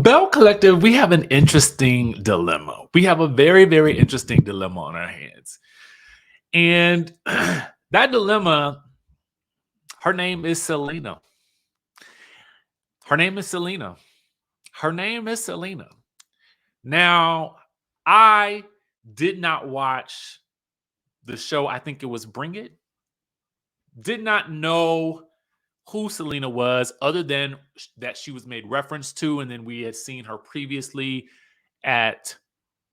Bell Collective, we have an interesting dilemma. We have a very, very interesting dilemma on our hands. And that dilemma, her name is Selena. Her name is Selena. Her name is Selena. Now, I did not watch the show. I think it was Bring It. Did not know who Selena was, other than that she was made reference to, and then we had seen her previously at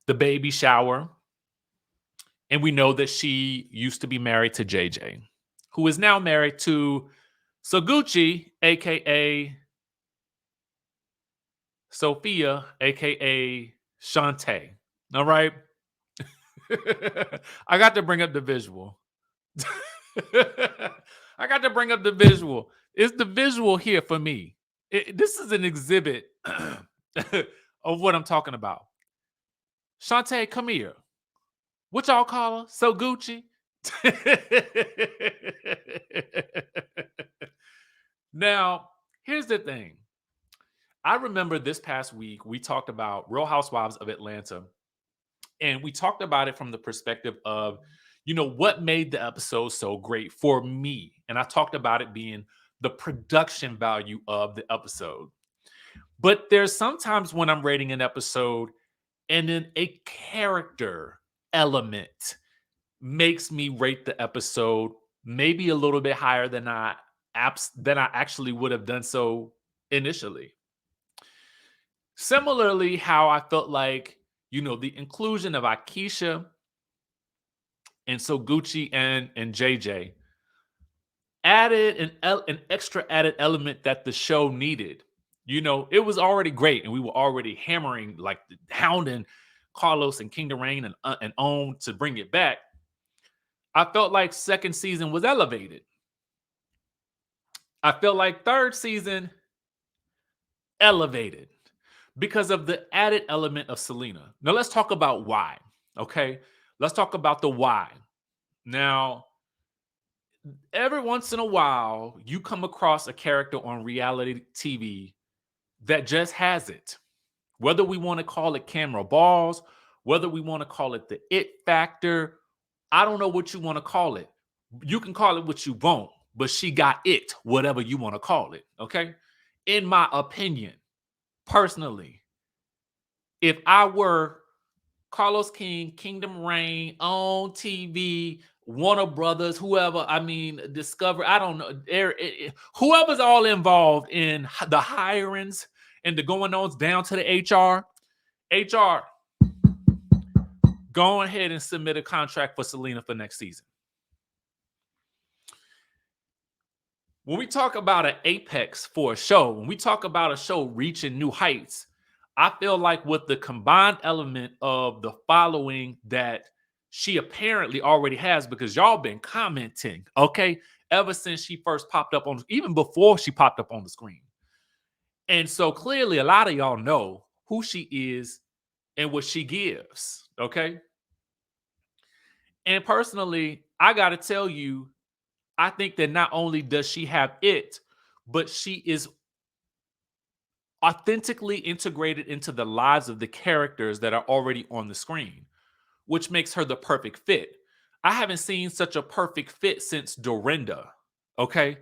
the baby shower. And we know that she used to be married to JJ, who is now married to Sogucci, aka Sophia, aka Shantae. All right. I got to bring up the visual. I got to bring up the visual. It's the visual here for me. This is an exhibit of what I'm talking about. Shantae, come here. What y'all call her? So Gucci? Now, here's the thing. I remember this past week, we talked about Real Housewives of Atlanta, and we talked about it from the perspective of, what made the episode so great for me. And I talked about it being the production value of the episode. But there's sometimes when I'm rating an episode and then a character element makes me rate the episode maybe a little bit higher than I actually would have done so initially. Similarly, how I felt like, the inclusion of Akeisha and Sogucci and JJ added an extra added element that the show needed. It was already great, and we were already hammering, like hounding Carlos and Kingdom Reign and Own to bring it back. I felt like second season was elevated. I felt like third season elevated because of the added element of Selena. Now let's talk about why. Okay, let's talk about the why. Now, every once in a while, you come across a character on reality TV that just has it. Whether we want to call it camera balls, whether we want to call it the it factor, I don't know what you want to call it. You can call it what you want, but she got it, whatever you want to call it. Okay. In my opinion, personally, if I were Carlos King, Kingdom Reign, on TV, Warner Brothers, whoever, Discover, I don't know, whoever's all involved in the hirings and the going ons down to the HR, go ahead and submit a contract for Selena for next season. When we talk about an apex for a show, when we talk about a show reaching new heights, I feel like with the combined element of the following that she apparently already has, because y'all been commenting, okay, ever since she first popped up even before she popped up on the screen. And so clearly a lot of y'all know who she is and what she gives, okay? And personally, I got to tell you, I think that not only does she have it, but she is authentically integrated into the lives of the characters that are already on the screen, which makes her the perfect fit. I haven't seen such a perfect fit since Dorinda, okay?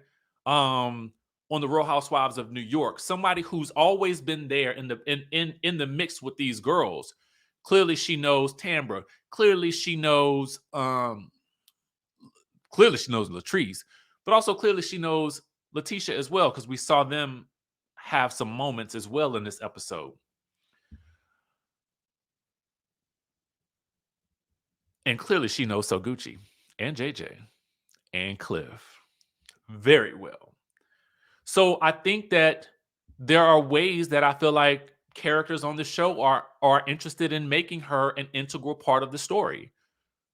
On the Real Housewives of New York, somebody who's always been there in the mix with these girls. Clearly she knows Tambra. Clearly she knows Latrice, but also clearly she knows Letitia as well, because we saw them have some moments as well in this episode. And clearly she knows Sogucci and JJ and Cliff very well. So I think that there are ways that I feel like characters on the show are interested in making her an integral part of the story.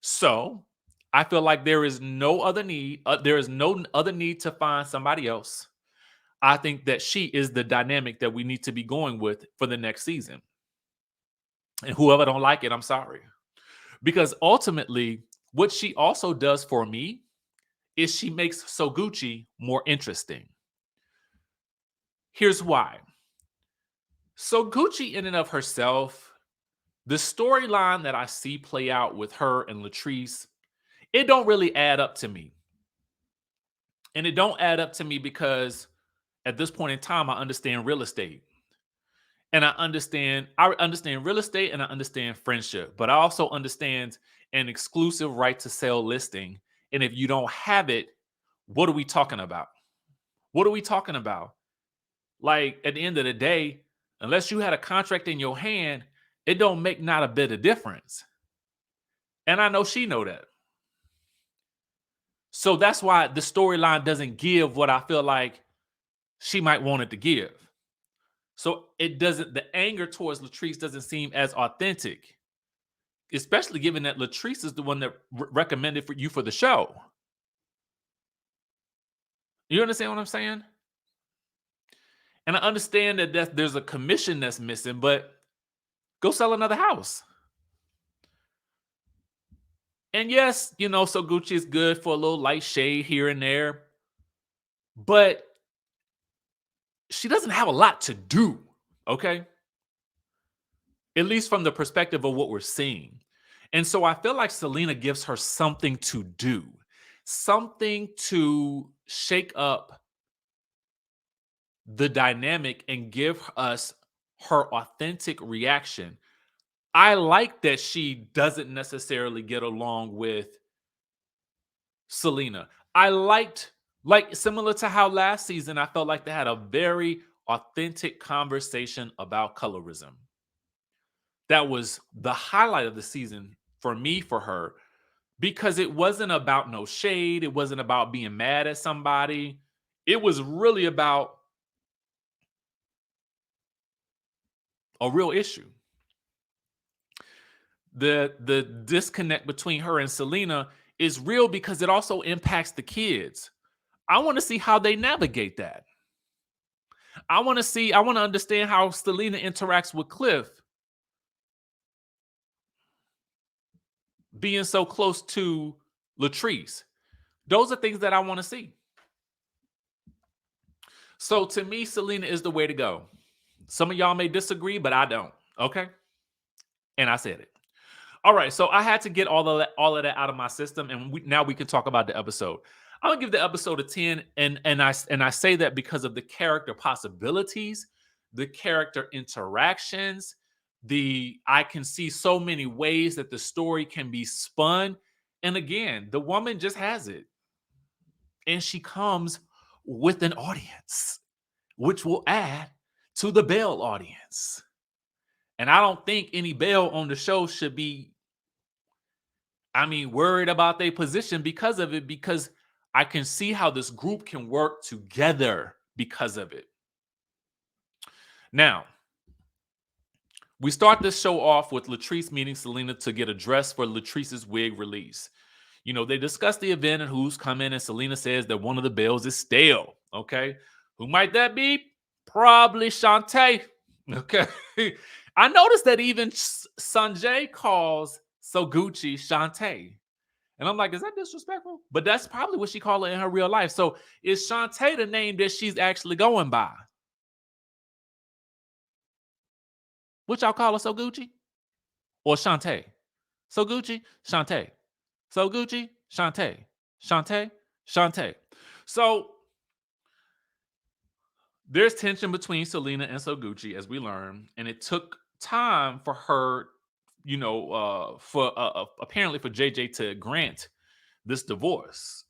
So I feel like there is no other need. There is no other need to find somebody else. I think that she is the dynamic that we need to be going with for the next season. And whoever don't like it, I'm sorry. Because ultimately, what she also does for me is she makes Sogucci more interesting. Here's why. So Gucci in and of herself, the storyline that I see play out with her and Latrice, it don't really add up to me. And it don't add up to me because at this point in time, I understand real estate. And I understand real estate and I understand friendship, but I also understand an exclusive right to sell listing. And if you don't have it, what are we talking about? What are we talking about? Like at the end of the day, unless you had a contract in your hand, it don't make not a bit of difference. And I know she know that. So that's why the storyline doesn't give what I feel like she might want it to give. So it doesn't, the anger towards Latrice doesn't seem as authentic, especially given that Latrice is the one that recommended for you for the show. You understand what I'm saying? And I understand that there's a commission that's missing, but go sell another house. And yes, so Gucci is good for a little light shade here and there, but she doesn't have a lot to do, okay? At least from the perspective of what we're seeing. And so I feel like Selena gives her something to do, something to shake up the dynamic and give us her authentic reaction. I like that she doesn't necessarily get along with Selena. I liked, like, similar to how last season I felt like they had a very authentic conversation about colorism. That was the highlight of the season for me, for her, because it wasn't about no shade. It wasn't about being mad at somebody. It was really about a real issue. The disconnect between her and Selena is real because it also impacts the kids. I want to see how they navigate that. I want to understand how Selena interacts with Cliff being so close to Latrice. Those are things that I want to see. So to me, Selena is the way to go. Some of y'all may disagree, but I don't. Okay. And I said it. All right. So I had to get all of that out of my system. And now we can talk about the episode. I'm gonna give the episode a 10. And I say that because of the character possibilities, the character interactions, I can see so many ways that the story can be spun. And again, the woman just has it. And she comes with an audience, which will add to the Belle audience. And I don't think any Belle on the show should be, worried about their position because of it, because I can see how this group can work together because of it. Now, we start this show off with Latrice meeting Selena to get a dress for Latrice's wig release. They discuss the event and who's coming, and Selena says that one of the Bells is stale. Okay. Who might that be? Probably Shantae. Okay. I noticed that even Sanjay calls Sogucci Shantae. And I'm like, is that disrespectful? But that's probably what she called her in her real life. So is Shantae the name that she's actually going by? What y'all call her, Sogucci? Or Shantae? Sogucci, Shantae. Sogucci, Shantae. Shantae, Shantae. So there's tension between Selena and Sogucci, as we learn, and it took time for her, for apparently for JJ to grant this divorce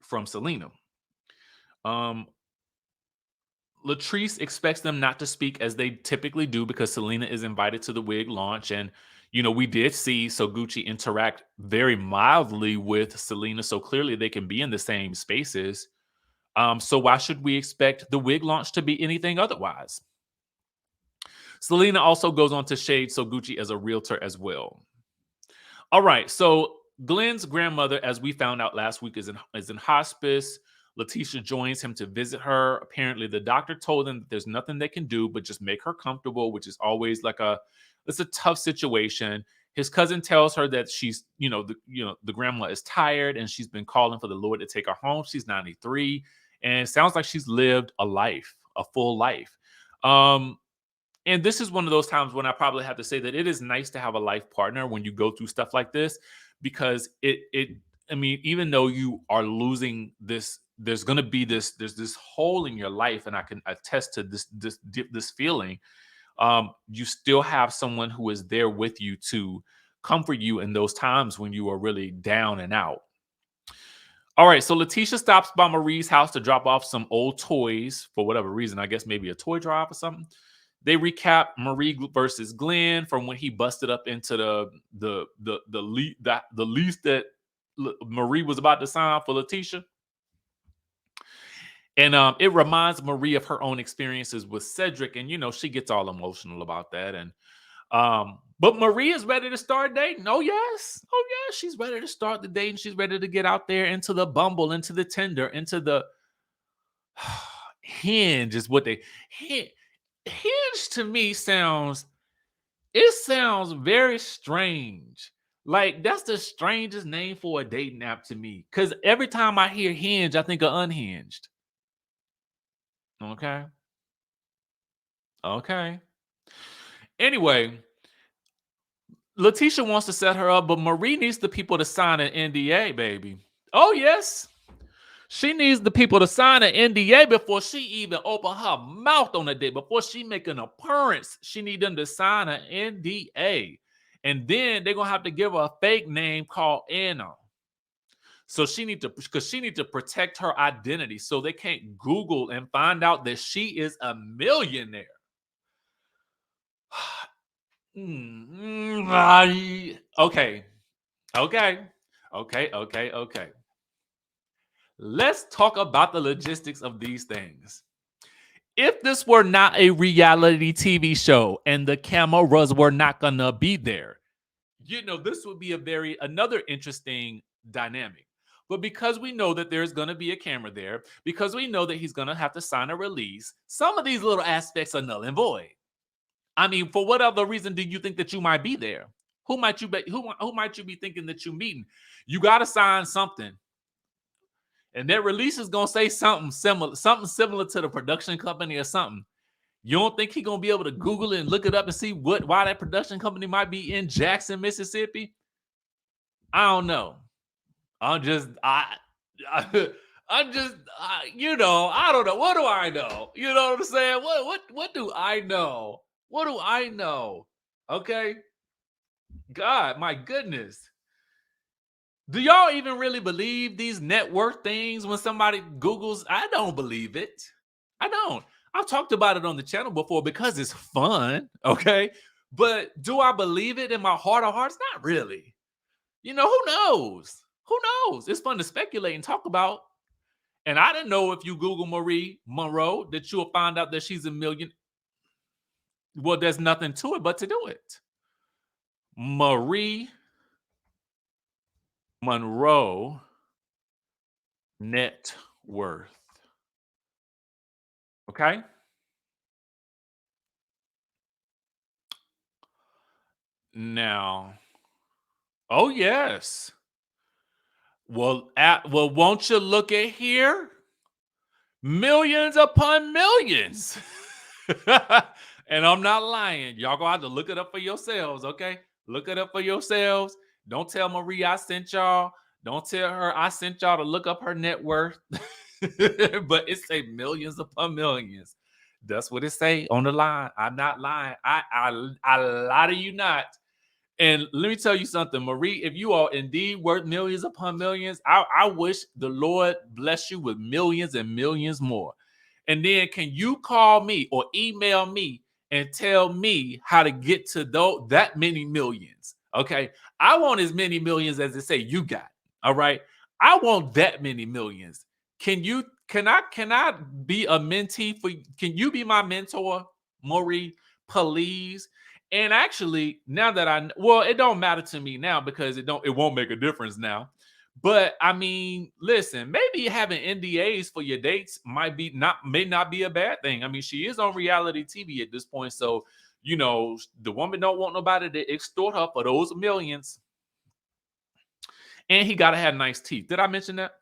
from Selena. Latrice expects them not to speak as they typically do because Selena is invited to the wig launch. And, we did see Sogucci interact very mildly with Selena. So clearly they can be in the same spaces. So why should we expect the wig launch to be anything otherwise? Selena also goes on to shade Sogucci as a realtor as well. All right. So Glenn's grandmother, as we found out last week, is in hospice. Letitia joins him to visit her. Apparently, the doctor told them that there's nothing they can do but just make her comfortable, which is always it's a tough situation. His cousin tells her that she's, the grandma is tired and she's been calling for the Lord to take her home. She's 93 and it sounds like she's lived a life. a full life. Um, and this is one of those times when I probably have to say that it is nice to have a life partner when you go through stuff like this, because I mean, even though you are losing this, there's going to be there's this hole in your life, and I can attest to this feeling. You still have someone who is there with you to comfort you in those times when you are really down and out. All right, so Letitia stops by Marie's house to drop off some old toys for whatever reason. I guess maybe a toy drive or something. They recap Marie versus Glenn from when he busted up into the lease that Marie was about to sign for Letitia. And it reminds Marie of her own experiences with Cedric, and she gets all emotional about that. And but Marie is ready to start dating. Oh yes, she's ready to start the dating. She's ready to get out there into the Bumble, into the Tinder, into the Hinge. Is what they Hinge to me sounds very strange. Like, that's the strangest name for a dating app to me. Because every time I hear Hinge, I think of Unhinged. Okay. Okay. Anyway, Letitia wants to set her up, but Marie needs the people to sign an NDA, baby. Oh, yes. She needs the people to sign an NDA before she even open her mouth on a date. Before she make an appearance, she need them to sign an NDA. And then they're going to have to give her a fake name called Anna. So because she needs to protect her identity so they can't Google and find out that she is a millionaire. Okay. Let's talk about the logistics of these things. If this were not a reality TV show and the cameras were not gonna be there, this would be another interesting dynamic. But because we know that there's gonna be a camera there, because we know that he's gonna have to sign a release, some of these little aspects are null and void. I mean, for what other reason do you think that you might be there? Who might you be thinking that you're meeting? You got to sign something, and that release is gonna say something similar to the production company or something. You don't think he's gonna be able to Google it and look it up and see why that production company might be in Jackson, Mississippi? I don't know. I'm just I I'm just I don't know. What do I know? You know what I'm saying? What do I know? What do I know? Okay. God, my goodness. Do y'all even really believe these net worth things when somebody Googles? I don't believe it. I don't. I've talked about it on the channel before because it's fun. Okay. But do I believe it in my heart of hearts? Not really. Who knows? Who knows? It's fun to speculate and talk about. And I didn't know if you Google Marie Monroe that you'll find out that she's a million. Well, there's nothing to it but to do it. Marie Monroe net worth. Okay. Now, oh yes. Well, won't you look at here? Millions upon millions. And I'm not lying. Y'all gonna have to look it up for yourselves, okay? Look it up for yourselves. Don't tell Marie I sent y'all. Don't tell her I sent y'all to look up her net worth. But it say millions upon millions. That's what it say on the line. I'm not lying. I lie to you not. And let me tell you something, Marie, if you are indeed worth millions upon millions, I wish the Lord bless you with millions and millions more. And then can you call me or email me and tell me how to get to that many millions? Okay. I want as many millions as they say you got. All right. I want that many millions. Can I be a mentee for you? Can you be my mentor, Marie? Please. And actually, now that it don't matter to me now because it won't make a difference now. But I mean, listen, maybe having NDAs for your dates may not be a bad thing. I mean, she is on reality TV at this point, so the woman don't want nobody to extort her for those millions. And he gotta have nice teeth. Did I mention that?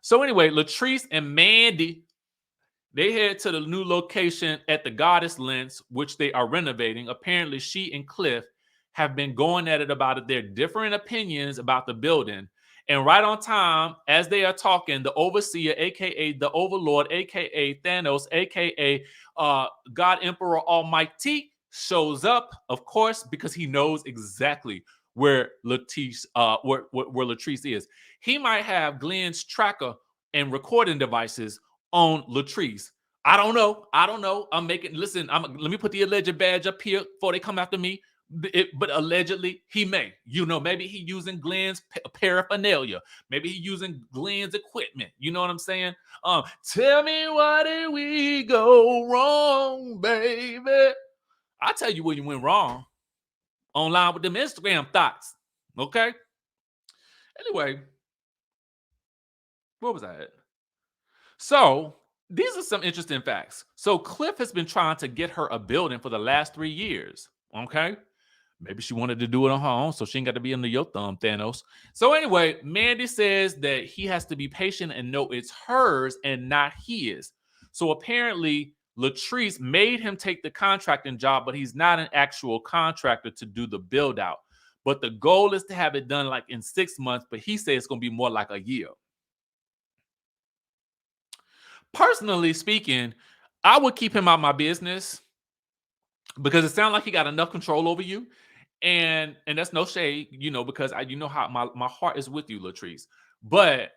So anyway, Latrice and Mandy, They head to the new location at the Goddess Lens, which they are renovating. Apparently, she and Cliff have been going at it about it. Their different opinions about the building. And right on time, as they are talking, the overseer, aka the overlord, aka Thanos, aka God Emperor Almighty, shows up, of course, because he knows exactly where where Latrice is. He might have Glenn's tracker and recording devices on Latrice. I don't know. I don't know. I'm making listen. Let me put the alleged badge up here before they come after me. But allegedly, he may. Maybe he using Glenn's paraphernalia. Maybe he using Glenn's equipment. You know what I'm saying? Tell me why did we go wrong, baby? I tell you where you went wrong. Online with them Instagram thoughts. Okay. Anyway, where was I at? So these are some interesting facts. So Cliff has been trying to get her a building for the last 3 years. Okay. Maybe she wanted to do it on her own, so she ain't got to be under your thumb, Thanos. So anyway, Mandy says that he has to be patient and know it's hers and not his. So apparently, Latrice made him take the contracting job, but he's not an actual contractor to do the build out. But the goal is to have it done like in 6 months, but he says it's going to be more like a year. Personally speaking, I would keep him out of my business because it sounds like he got enough control over you. And that's no shade, because how my heart is with you, Latrice. But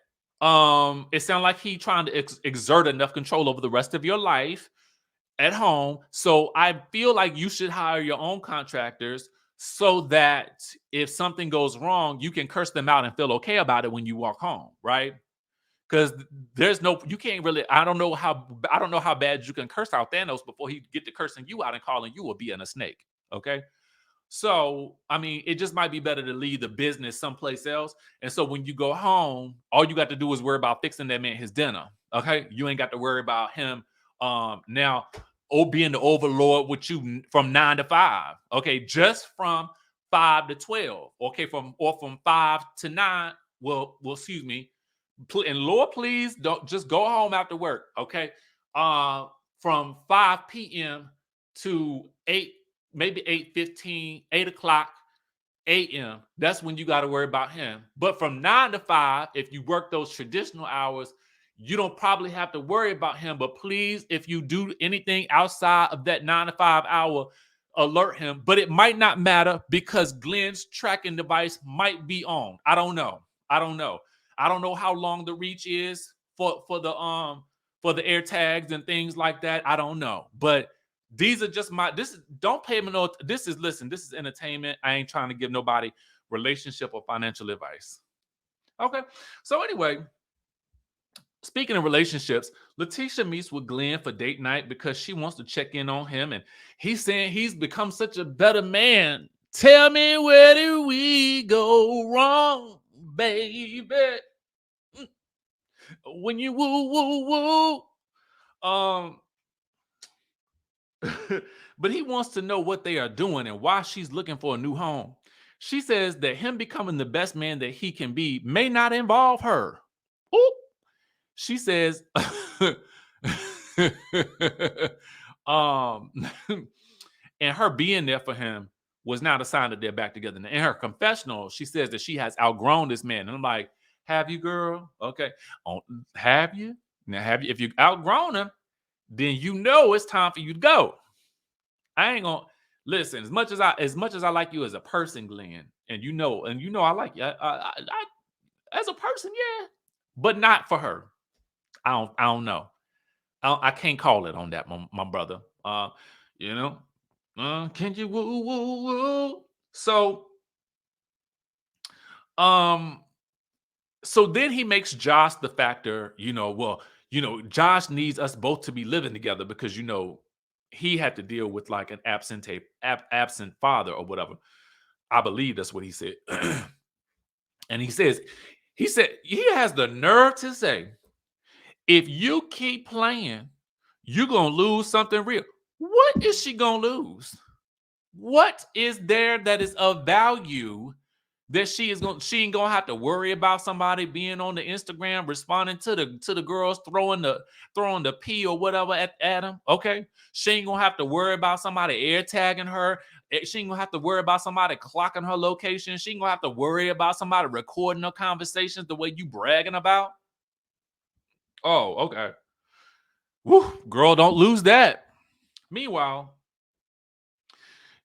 it sounds like he trying to exert enough control over the rest of your life at home. So I feel like you should hire your own contractors so that if something goes wrong, you can curse them out and feel okay about it when you walk home, right? Because you can't really. I don't know how bad you can curse out Thanos before he get to cursing you out and calling you a bee and a snake. Okay. So, I mean, it just might be better to leave the business someplace else. And so when you go home, all you got to do is worry about fixing that man his dinner. Okay. You ain't got to worry about him now being the overlord with you from 9 to 5. Okay. Just from 5 to 12. Okay. From 5 to 9. Well, excuse me. And Lord, please don't just go home after work. Okay. From 5 p.m. to 8, maybe 8:15, 8 o'clock a.m. That's when you got to worry about him. But from 9 to 5, if you work those traditional hours, you don't probably have to worry about him. But please, if you do anything outside of that 9 to 5 hour, alert him. But it might not matter because Glenn's tracking device might be on. I don't know. I don't know how long the reach is for the air tags and things like that. I don't know. But these are just don't pay me no. This is entertainment. I ain't trying to give nobody relationship or financial advice. Okay. So anyway, speaking of relationships, Letitia meets with Glenn for date night because she wants to check in on him. And he's saying he's become such a better man. Tell me, where do we go wrong, baby? When you woo. But he wants to know what they are doing and why she's looking for a new home. She says that him becoming the best man that he can be may not involve her. Ooh. She says, and her being there for him was not a sign that they're back together. In her confessional, she says that she has outgrown this man. And I'm like, have you, girl? Okay. Have you? Now, have you? If you've outgrown him, then it's time for you to go. I ain't gonna listen. As much as I like you as a person, Glenn, and I like you I, as a person, yeah, but not for her. I don't know. I can't call it on that, my brother. Can you woo woo woo? So, so then he makes Josh the factor. Josh needs us both to be living together because he had to deal with like an absent father or whatever. I believe that's what he said. And he said he has the nerve to say, if you keep playing, you're going to lose something real. What is she going to lose? What is there that is of value that she ain't gonna have to worry about somebody being on the Instagram responding to the girls throwing the pee or whatever at them. Okay, she ain't gonna have to worry about somebody air tagging her. She ain't gonna have to worry about somebody clocking her location. She ain't gonna have to worry about somebody recording her conversations the way you bragging about. Oh, okay. Woo, girl, don't lose that. Meanwhile,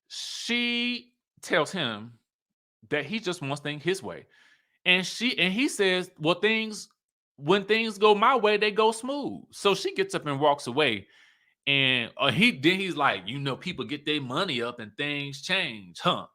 she tells him that he just wants things his way. And he says, well, things when things go my way, they go smooth. So she gets up and walks away. And he's like, people get their money up and things change, huh?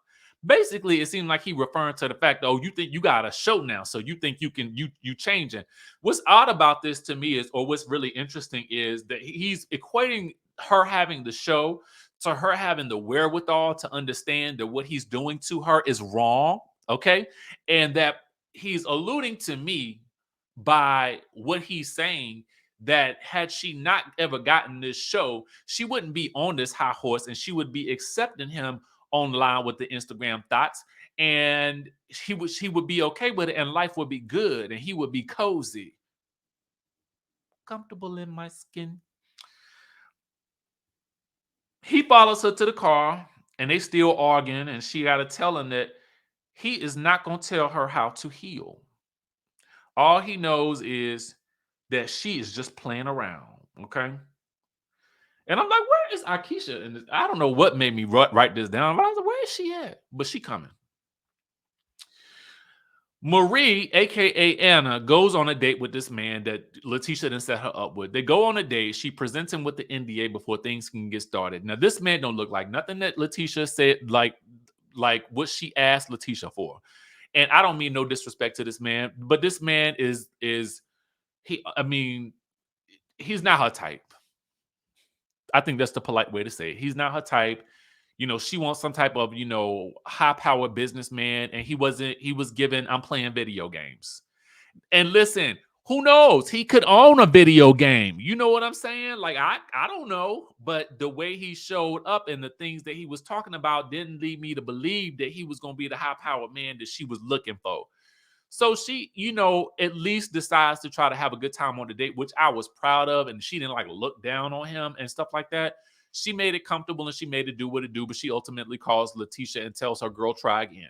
Basically, it seemed like he referring to the fact, oh, you think you got a show now, so you think you changing. What's odd about this to me is, or what's really interesting is that he's equating her having the show to her having the wherewithal to understand that what he's doing to her is wrong, okay? And that he's alluding to me by what he's saying that had she not ever gotten this show, she wouldn't be on this high horse and she would be accepting him online with the Instagram thoughts. And he would be okay with it and life would be good and he would be cozy, comfortable in my skin. He follows her to the car and they still arguing, and she got to tell him that he is not going to tell her how to heal. All he knows is that she is just playing around. Okay. And I'm like, where is Akeisha? And I don't know what made me write this down. But I was like, where is she at? But she coming. Marie, aka Anna, goes on a date with this man that Letitia didn't set her up with. They go on a date. She presents him with the NDA before things can get started. Now, this man don't look like nothing that Letitia said, like what she asked Letitia for. And I don't mean no disrespect to this man, but this man is he. I mean, he's not her type. I think that's the polite way to say it. He's not her type. She wants some type of, high power businessman. And he wasn't, he was given, I'm playing video games. And listen, who knows? He could own a video game. You know what I'm saying? Like, I don't know. But the way he showed up and the things that he was talking about didn't lead me to believe that he was going to be the high powered man that she was looking for. So she, at least decides to try to have a good time on the date, which I was proud of. And she didn't like look down on him and stuff like that. She made it comfortable and she made it do what it do, but she ultimately calls Letitia and tells her, girl, try again.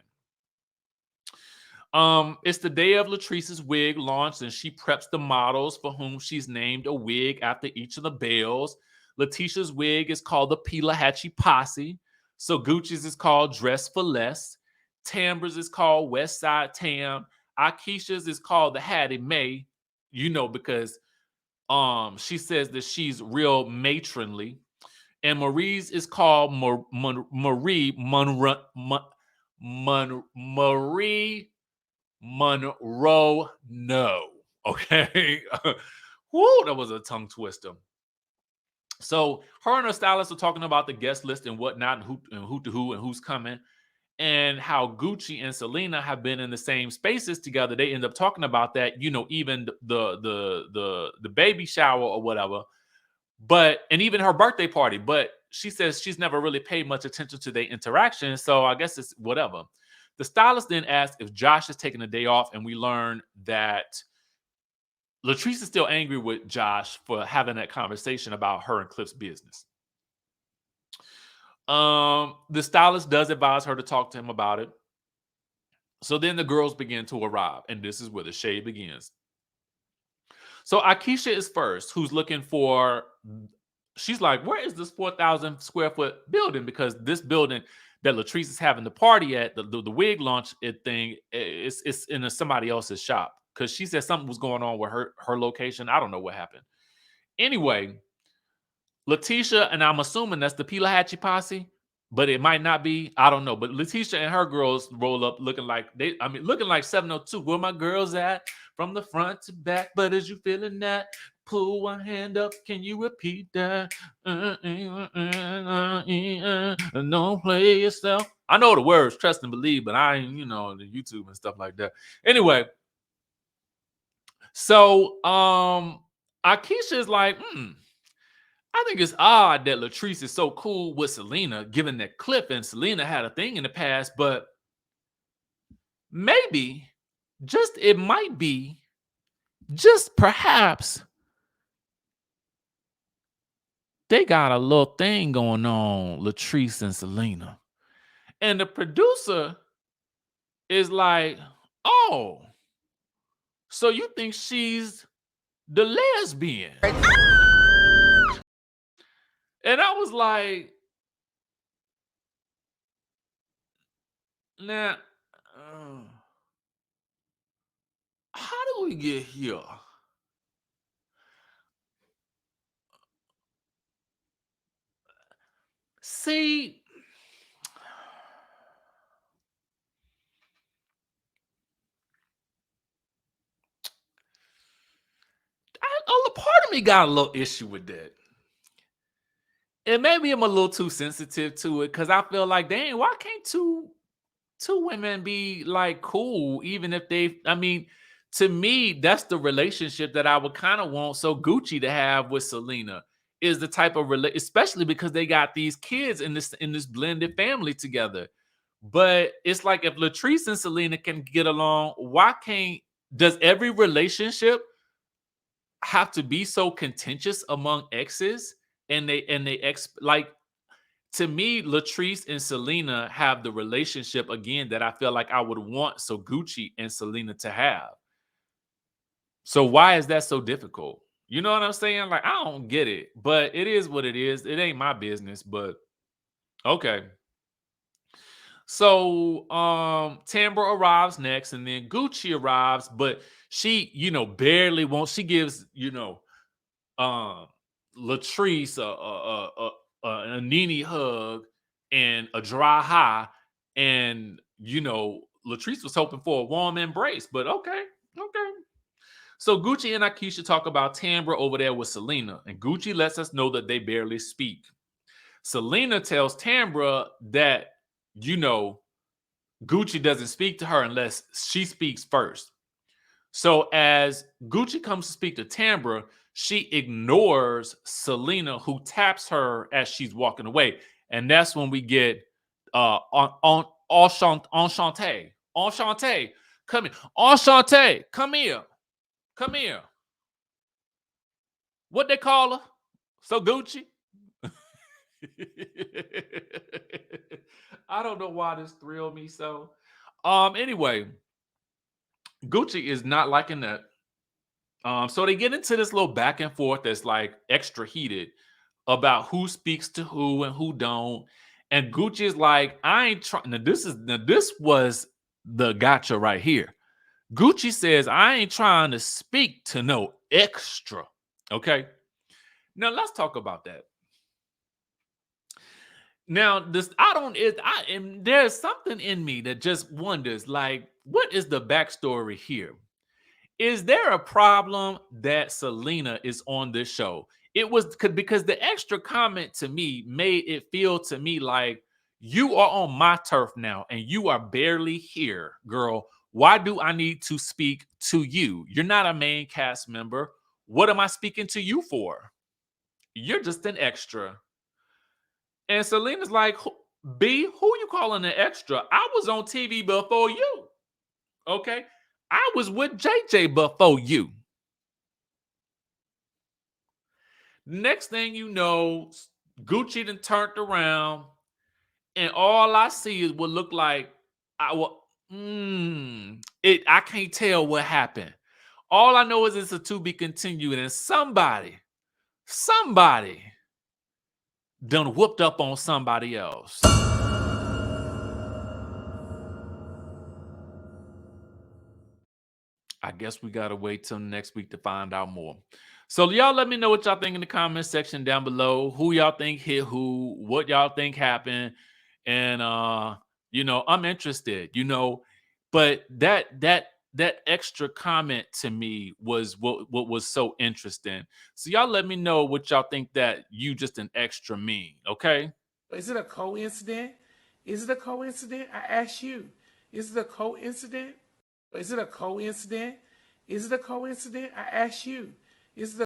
It's the day of Latrice's wig launch, and she preps the models for whom she's named a wig after each of the Bells. Letitia's wig is called the Pelahatchie Posse. Sogucci's is called Dress for Less. Tambra's is called West Side Tam. Akeisha's is called the Hattie Mae, because she says that she's real matronly. And Marie's is called Marie Marie Monroe. No. Okay. Whoo, that was a tongue twister. So her and her stylist are talking about the guest list and whatnot, and who to who and who's coming, and how Gucci and Selena have been in the same spaces together. They end up talking about that, even the baby shower or whatever, and even her birthday party. But she says she's never really paid much attention to their interaction, so I guess it's whatever. The stylist then asks if Josh is taking a day off, and we learn that Latrice is still angry with Josh for having that conversation about her and Cliff's business. The stylist does advise her to talk to him about it. So then the girls begin to arrive, and this is where the shade begins. So Akeisha is first, who's looking for. She's like, where is this 4,000 square foot building? Because this building that Latrice is having the party at, the wig launch thing, it's in somebody else's shop. Because she said something was going on with her location. I don't know what happened. Anyway, Letitia, and I'm assuming that's the Pelahatchie Posse, but it might not be. I don't know. But Letitia and her girls roll up looking like looking like 702. Where my girls at? From the front to back. But as you feeling that, pull one hand up. Can you repeat that? Don't play yourself. I know the words, trust and believe, but I ain't, the YouTube and stuff like that. Anyway, so Akeisha is like, I think it's odd that Latrice is so cool with Selena, given that Cliff and Selena had a thing in the past, but maybe, just it might be, just perhaps, they got a little thing going on, Latrice and Selena. And the producer is like, oh, so you think she's the lesbian? And I was like, now, how do we get here? See, a part of me got a little issue with that. And maybe I'm a little too sensitive to it because I feel like, dang, why can't two women be like cool, even if they, I mean, to me, that's the relationship that I would kind of want Sogucci to have with Selena, is the type of especially because they got these kids in this blended family together. But it's like if Latrice and Selena can get along, why can't, does every relationship have to be so contentious among exes? And they like, to me, Latrice and Selena have the relationship again that I feel like I would want Sogucci and Selena to have. So why is that so difficult? You know what I'm saying? Like, I don't get it, but it is what it is. It ain't my business, but okay. So Tambra arrives next, and then Gucci arrives, but she, barely won't. She gives, um Latrice a Nene hug and a dry high, and Latrice was hoping for a warm embrace, but okay. So Gucci and Akeisha talk about Tambra over there with Selena, and Gucci lets us know that they barely speak. Selena tells Tambra that Gucci doesn't speak to her unless she speaks first. So as Gucci comes to speak to Tambra, she ignores Selena, who taps her as she's walking away. And that's when we get Enchanté. Enchanté, come here. Enchanté, come here. Come here. What they call her? So Gucci? I don't know why this thrilled me so. Anyway, Gucci is not liking that. So they get into this little back and forth that's like extra heated about who speaks to who and who don't. And Gucci is like, I ain't trying. This was the gotcha right here. Gucci says, I ain't trying to speak to no extra. Okay. Now let's talk about that. Now, there's something in me that just wonders, like, what is the backstory here? Is there a problem that Selena is on this show? It was because the extra comment to me made it feel to me like, you are on my turf now and you are barely here, girl. Why do I need to speak to you? You're not a main cast member. What am I speaking to you for? You're just an extra. And Selena's like, B, who you calling an extra? I was on TV before you. Okay. I was with JJ before you. Next thing you know, Gucci done turned around, and all I see is what look like I can't tell what happened. All I know is it's a to be continued, and somebody done whooped up on somebody else. I guess we gotta wait till next week to find out more. So y'all let me know what y'all think in the comment section down below. Who y'all think hit who, what y'all think happened. And I'm interested, but that extra comment to me was what was so interesting. So y'all let me know what y'all think that you just an extra mean, okay? Is it a coincidence? Is it a coincidence? I ask you. Is it a coincidence? Is it a coincidence? Is it a coincidence? I ask you. Is it a